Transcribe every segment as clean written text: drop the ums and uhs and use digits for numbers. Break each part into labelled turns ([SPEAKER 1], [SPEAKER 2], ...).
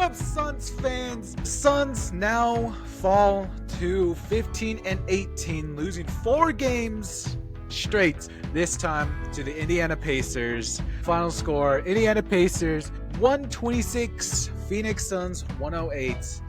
[SPEAKER 1] up, Suns fans? Suns now fall to 15-18, losing 4 games straight, this time to the Indiana Pacers. Final score, Indiana Pacers 126, Phoenix Suns 108.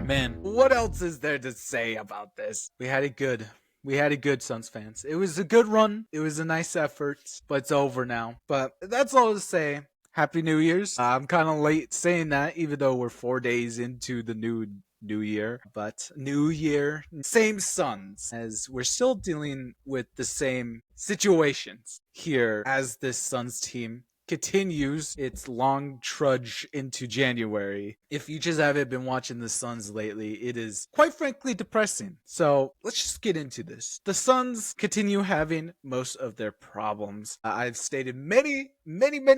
[SPEAKER 1] Man, what else is there to say about this? We had it good. We had it good, Suns fans. It was a good run. It was a nice effort, but it's over now. But that's all to say. Happy New Year's. I'm kind of late saying that, even though we're 4 days into the new year. But new year, same Suns, as we're still dealing with the same situations here as this Suns team continues its long trudge into January. If you just haven't been watching the Suns lately, it is quite frankly depressing. So let's just get into this. The Suns continue having most of their problems. I've stated many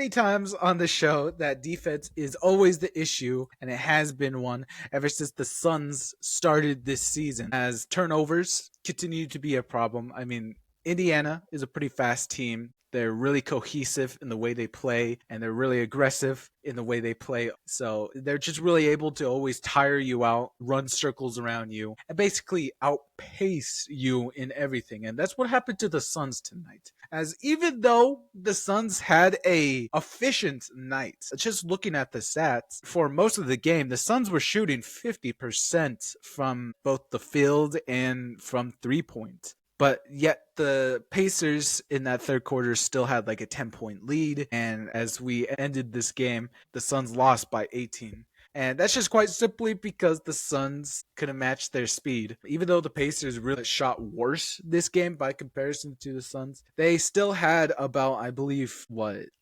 [SPEAKER 1] times on the show that defense is always the issue, and it has been one ever since the Suns started this season, as turnovers continue to be a problem. I mean, Indiana is a pretty fast team. They're really cohesive in the way they play, and they're really aggressive in the way they play. So they're just really able to always tire you out, run circles around you, and basically outpace you in everything. And that's what happened to the Suns tonight. As even though the Suns had a efficient night, just looking at the stats, for most of the game, the Suns were shooting 50% from both the field and from 3-point. But yet the Pacers in that third quarter still had like a 10-point lead. And as we ended this game, the Suns lost by 18. And that's just quite simply because the Suns couldn't match their speed. Even though the Pacers really shot worse this game by comparison to the Suns, they still had about, I believe,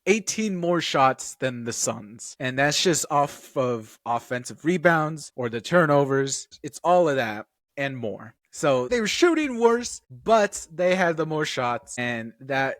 [SPEAKER 1] 18 more shots than the Suns. And that's just off of offensive rebounds or the turnovers. It's all of that and more. So they were shooting worse, but they had the more shots, and that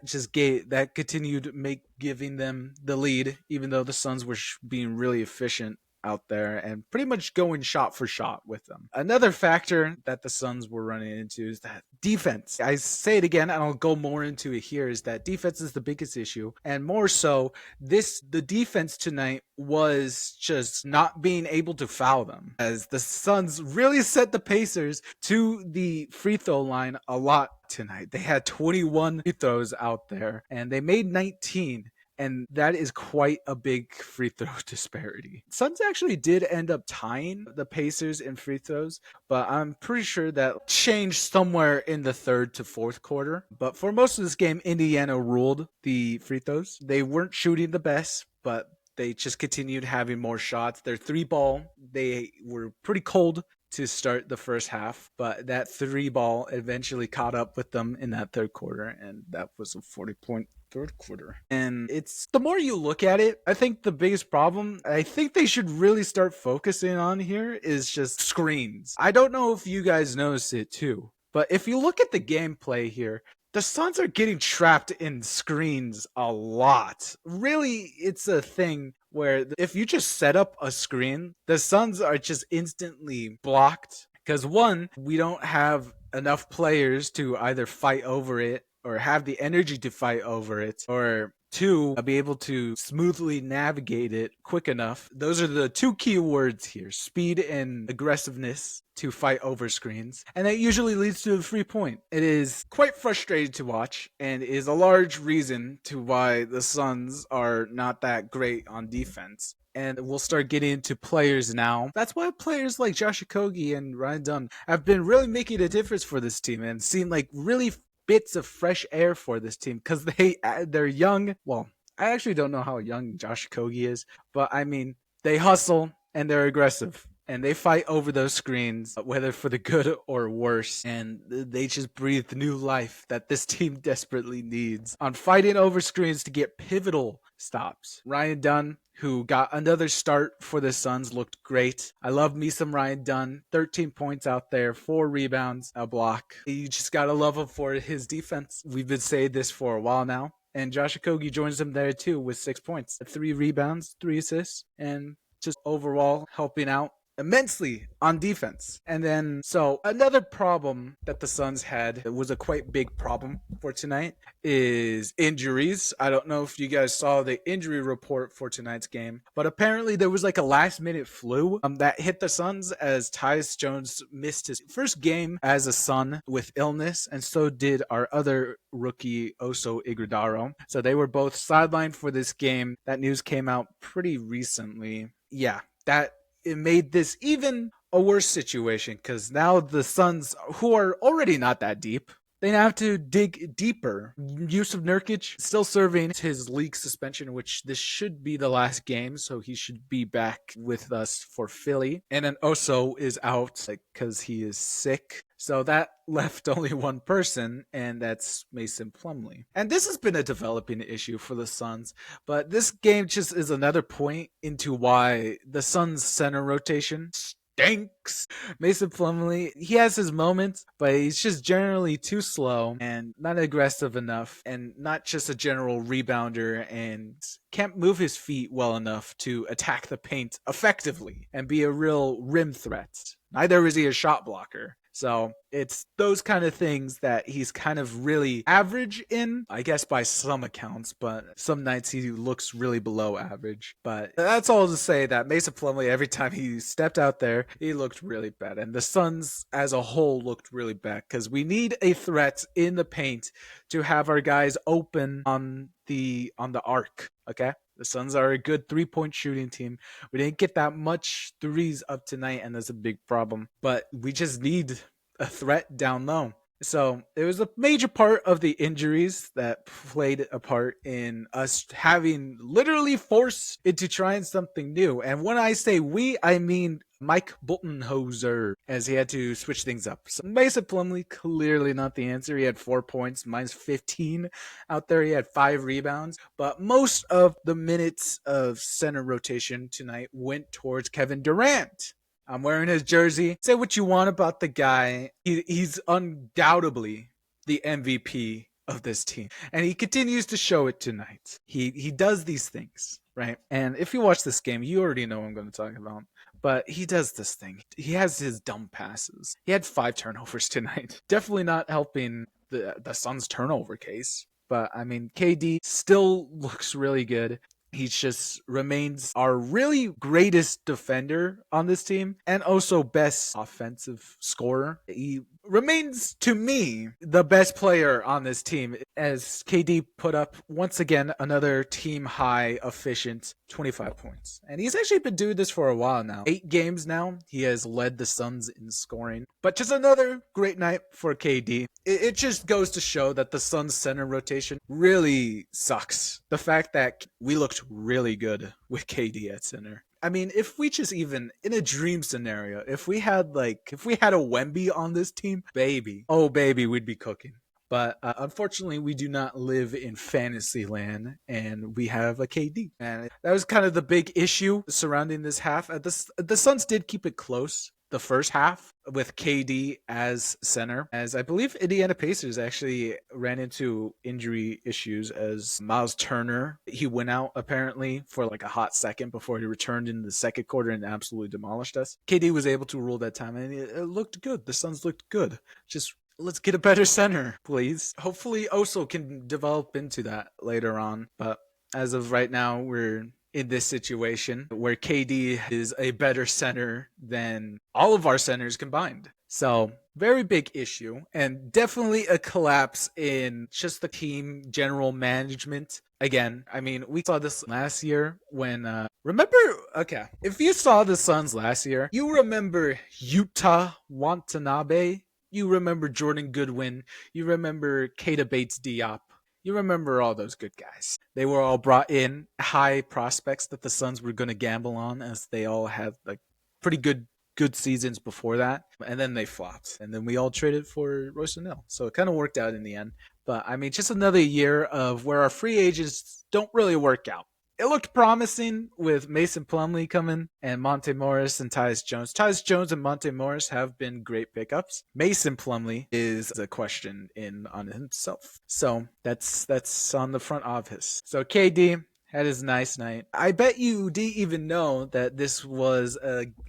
[SPEAKER 1] continued giving them the lead, even though the Suns were being really efficient out there and pretty much going shot for shot with them. Another factor that the Suns were running into is that defense. I say it again, and I'll go more into it here, is that defense is the biggest issue. And more so, the defense tonight was just not being able to foul them, as the Suns really set the Pacers to the free throw line a lot tonight. They had 21 free throws out there, and they made 19. And that is quite a big free throw disparity. Suns actually did end up tying the Pacers in free throws, but I'm pretty sure that changed somewhere in the third to fourth quarter. But for most of this game, Indiana ruled the free throws. They weren't shooting the best, but they just continued having more shots. Their 3-ball, they were pretty cold to start the first half, but that 3-ball eventually caught up with them in that third quarter, and that was a 40-point third quarter. And it's the more you look at it, I think the biggest problem I think they should really start focusing on here is just screens. I don't know if you guys notice it too, but if you look at the gameplay here, the Suns are getting trapped in screens a lot. Really, it's a thing where if you just set up a screen, the Suns are just instantly blocked. Because one, we don't have enough players to either fight over it or have the energy to fight over it, or two, be able to smoothly navigate it quick enough. Those are the two key words here: speed and aggressiveness to fight over screens. And that usually leads to a free point. It is quite frustrating to watch, and is a large reason to why the Suns are not that great on defense. And we'll start getting into players now. That's why players like Josh Okogie and Ryan Dunn have been really making a difference for this team and seem like really bits of fresh air for this team, because they're young. Well, I actually don't know how young Josh Okogie is, but I mean, they hustle and they're aggressive and they fight over those screens, whether for the good or worse, and they just breathe new life that this team desperately needs on fighting over screens to get pivotal stops. Ryan Dunn, who got another start for the Suns, looked great. I love me some Ryan Dunn. 13 points out there, 4 rebounds, a block. You just gotta love him for his defense. We've been saying this for a while now. And Josh Okogie joins him there too with 6 points, 3 rebounds, 3 assists, and just overall helping out immensely on defense. And then, so another problem that the Suns had, it was a quite big problem for tonight, is injuries. I don't know if you guys saw the injury report for tonight's game, but apparently there was like a last minute flu that hit the Suns as Tyus Jones missed his first game as a Sun with illness, and so did our other rookie Oso Iguodaro. So they were both sidelined for this game. That news came out pretty recently. Yeah, that it made this even a worse situation because now the Suns, who are already not that deep, they now have to dig deeper. Yusuf Nurkic still serving his league suspension, which this should be the last game, so he should be back with us for Philly. And then Oso is out because he is sick. So that left only one person, and that's Mason Plumlee. And this has been a developing issue for the Suns, but this game just is another point into why the Suns center rotation stinks. Mason Plumlee, he has his moments, but he's just generally too slow and not aggressive enough, and not just a general rebounder, and can't move his feet well enough to attack the paint effectively and be a real rim threat. Neither is he a shot blocker. So it's those kind of things that he's kind of really average in, I guess by some accounts, but some nights he looks really below average. But that's all to say that Mason Plumlee, every time he stepped out there, he looked really bad. And the Suns as a whole looked really bad because we need a threat in the paint to have our guys open on the arc, okay? The Suns are a good 3-point shooting team. We didn't get that much threes up tonight, and that's a big problem. But we just need a threat down low. So it was a major part of the injuries that played a part in us having literally forced into trying something new. And when I say we, I mean Mike Budenholzer, as he had to switch things up. So Mason Plumlee, clearly not the answer. He had 4 points, minus 15 out there. He had 5 rebounds. But most of the minutes of center rotation tonight went towards Kevin Durant. I'm wearing his jersey. Say what you want about the guy. He's undoubtedly the MVP of this team. And he continues to show it tonight. He does these things, right? And if you watch this game, you already know what I'm going to talk about. But he does this thing. He has his dumb passes. He had 5 turnovers tonight. Definitely not helping the Suns' turnover case. But, I mean, KD still looks really good. He just remains our really greatest defender on this team and also best offensive scorer. He remains, to me, the best player on this team as KD put up, once again, another team high efficient 25 points. And he's actually been doing this for a while now. 8 games now, he has led the Suns in scoring. But just another great night for KD. It just goes to show that the Suns center rotation really sucks. The fact that we looked really good with KD at center. I mean, if we just even, in a dream scenario, if we had a Wemby on this team, baby, we'd be cooking. But unfortunately, we do not live in fantasy land, and we have a KD. And that was kind of the big issue surrounding this half. The Suns did keep it close the first half with KD as center, as I believe Indiana Pacers actually ran into injury issues as Miles Turner, he went out apparently for like a hot second before he returned in the second quarter and absolutely demolished us. KD was able to rule that time, and it looked good. The Suns looked good. Just let's get a better center, please. Hopefully Oso can develop into that later on, but as of right now, we're in this situation where KD is a better center than all of our centers combined. So very big issue, and definitely a collapse in just the team general management. Again, I mean, we saw this last year when, if you saw the Suns last year, you remember Yuta Watanabe, you remember Jordan Goodwin, you remember Keita Bates-Diop. You remember all those good guys. They were all brought in, high prospects that the Suns were going to gamble on, as they all had like pretty good seasons before that. And then they flopped. And then we all traded for Royce O'Neal. So it kind of worked out in the end. But I mean, just another year of where our free agents don't really work out. It looked promising with Mason Plumlee coming and Monte Morris and Tyus Jones. Tyus Jones and Monte Morris have been great pickups. Mason Plumlee is a question on himself. So that's on the front of his. So KD Had his nice night. I bet you didn't even know that this was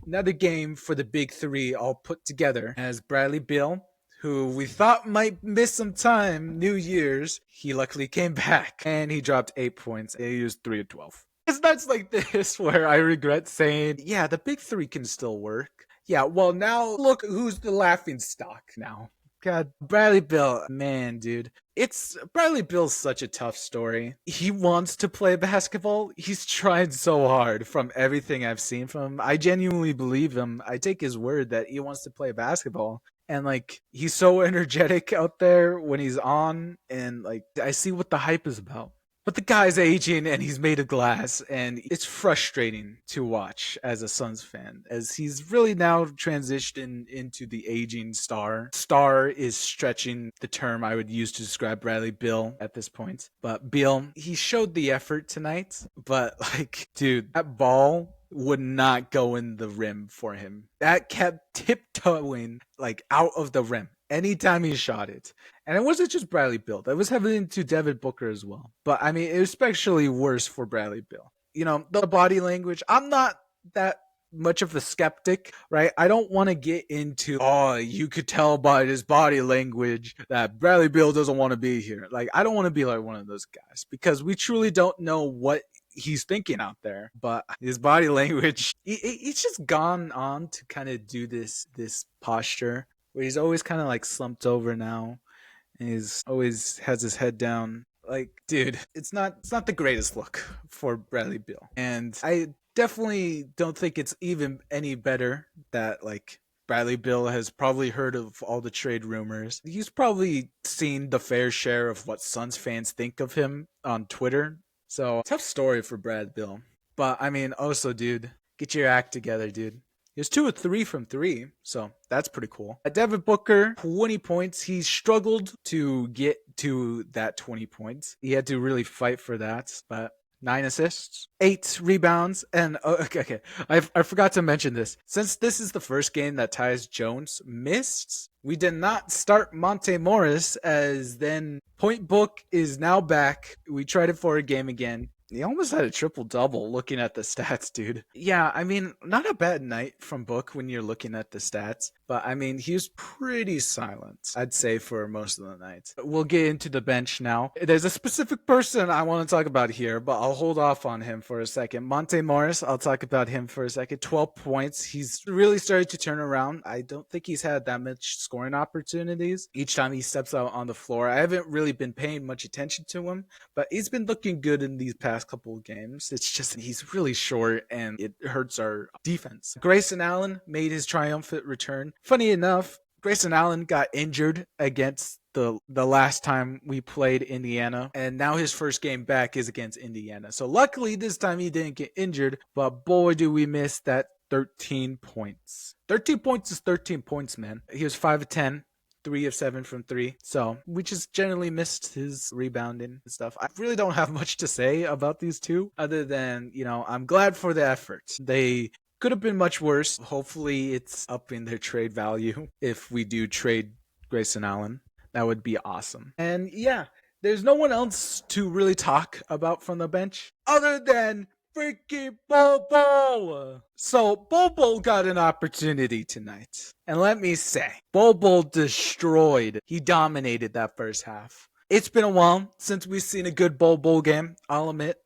[SPEAKER 1] another game for the big three all put together as Bradley Beal, who we thought might miss some time, New Year's. He luckily came back and he dropped 8 points. And he used 3 of 12. It's nuts like this where I regret saying, yeah, the big three can still work. Yeah, well, now look who's the laughing stock now. God, Bradley Bill, man, dude. It's Bradley Bill's such a tough story. He wants to play basketball. He's trying so hard from everything I've seen from him. I genuinely believe him. I take his word that he wants to play basketball. And like he's so energetic out there when he's on and like I see what the hype is about. But the guy's aging and he's made of glass, and it's frustrating to watch as a Suns fan, as he's really now transitioned into the aging star. Star is stretching the term I would use to describe Bradley Beal at this point. But Beal, he showed the effort tonight, but like, dude, that ball would not go in the rim for him. That kept tiptoeing like out of the rim anytime he shot it. And it wasn't just Bradley Beal. That was happening to Devin Booker as well. But I mean, it was especially worse for Bradley Beal. You know, the body language. I'm not that much of a skeptic, right? I don't want to get into, oh, you could tell by his body language that Bradley Beal doesn't want to be here. Like, I don't want to be like one of those guys because we truly don't know what he's thinking out there. But his body language, he's just gone on to kind of do this posture where he's always kind of like slumped over now. And he's always has his head down. Like, dude, it's not the greatest look for Bradley Beal. And I definitely don't think it's even any better that like Bradley Beal has probably heard of all the trade rumors. He's probably seen the fair share of what Suns fans think of him on Twitter. So tough story for Brad Beal. But I mean, also, dude, get your act together, dude. He was 2 of 3 from 3, so that's pretty cool. Devin Booker, 20 points. He struggled to get to that 20 points. He had to really fight for that, but 9 assists, 8 rebounds, and okay. I forgot to mention this. Since this is the first game that Tyus Jones missed, we did not start Monte Morris, as then Point Book is now back. We tried it for a game again. He almost had a triple-double looking at the stats, dude. Yeah, I mean, not a bad night from Book when you're looking at the stats. But, I mean, he was pretty silent, I'd say, for most of the night. We'll get into the bench now. There's a specific person I want to talk about here, but I'll hold off on him for a second. Monte Morris, I'll talk about him for a second. 12 points. He's really started to turn around. I don't think he's had that much scoring opportunities each time he steps out on the floor. I haven't really been paying much attention to him, but he's been looking good in these past couple of games. It's just he's really short and it hurts our defense. Grayson Allen made his triumphant return. Funny enough, Grayson Allen got injured against the last time we played Indiana, and now his first game back is against Indiana. So luckily this time he didn't get injured, but boy do we miss that 13 points. 13 points is 13 points, man. He was 5 of 10. 3 of 7 from 3. So we just generally missed his rebounding and stuff. I really don't have much to say about these two other than, you know, I'm glad for the effort. They could have been much worse. Hopefully it's up in their trade value if we do trade Grayson Allen. That would be awesome. And yeah, there's no one else to really talk about from the bench other than freaking Bobo. So Bobo got an opportunity tonight. And let me say, Bobo destroyed. He dominated that first half. It's been a while since we've seen a good Bobo game, I'll admit.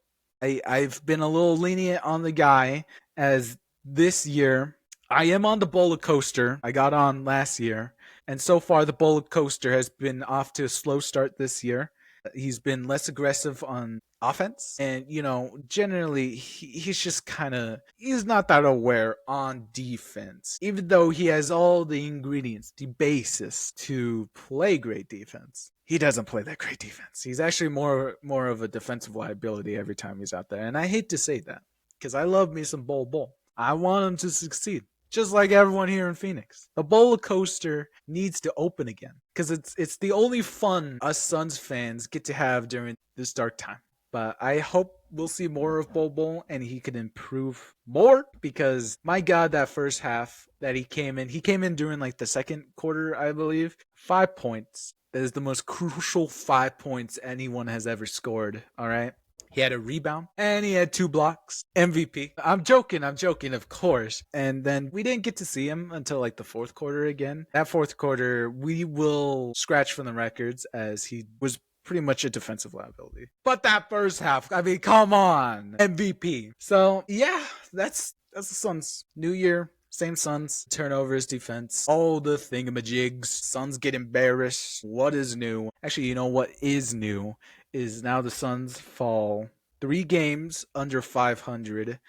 [SPEAKER 1] I've been a little lenient on the guy, as this year I am on the roller coaster I got on last year. And so far the roller coaster has been off to a slow start this year. He's been less aggressive on offense. And, you know, generally, he's just kind of, he's not that aware on defense. Even though he has all the ingredients, the basis to play great defense. He doesn't play that great defense. He's actually more of a defensive liability every time he's out there. And I hate to say that, because I love me some Bol. I want him to succeed. Just like everyone here in Phoenix. The roller coaster needs to open again, because it's the only fun us Suns fans get to have during this dark time. But I hope we'll see more of Bol and he can improve more, because my God, that first half that he came in during like the second quarter, I believe. 5 points. That is the most crucial 5 points anyone has ever scored. All right. He had a rebound and he had 2 blocks. MVP. I'm joking, of course. And then we didn't get to see him until like the fourth quarter again. That fourth quarter, we will scratch from the records as he was pretty much a defensive liability. But that first half, I mean, come on. MVP. So, yeah, that's the Suns. New year. Same Suns, turnovers, defense, all the thingamajigs. Suns get embarrassed. What is new? Actually, you know what is new is now the Suns fall 3 games under 500.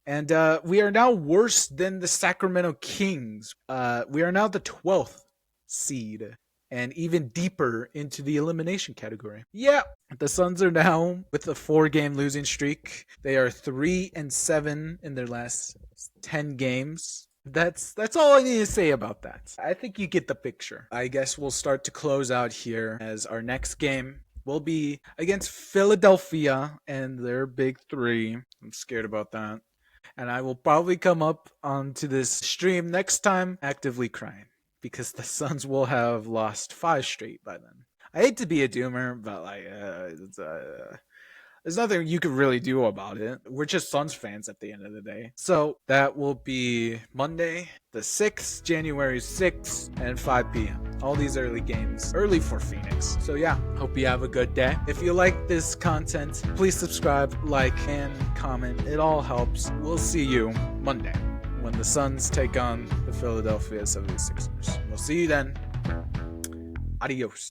[SPEAKER 1] And we are now worse than the Sacramento Kings. We are now the 12th seed and even deeper into the elimination category. Yeah, the Suns are now with a 4-game losing streak. They are 3-7 in their last 10 games. That's all I need to say about that. I think you get the picture. I guess we'll start to close out here as our next game will be against Philadelphia and their big 3. I'm scared about that. And I will probably come up onto this stream next time actively crying because the Suns will have lost 5 straight by then. I hate to be a doomer, but like there's nothing you can really do about it. We're just Suns fans at the end of the day. So that will be Monday, the 6th, January 6th, and 5 p.m. All these early games, early for Phoenix. So yeah, hope you have a good day. If you like this content, please subscribe, like, and comment. It all helps. We'll see you Monday when the Suns take on the Philadelphia 76ers. We'll see you then. Adios.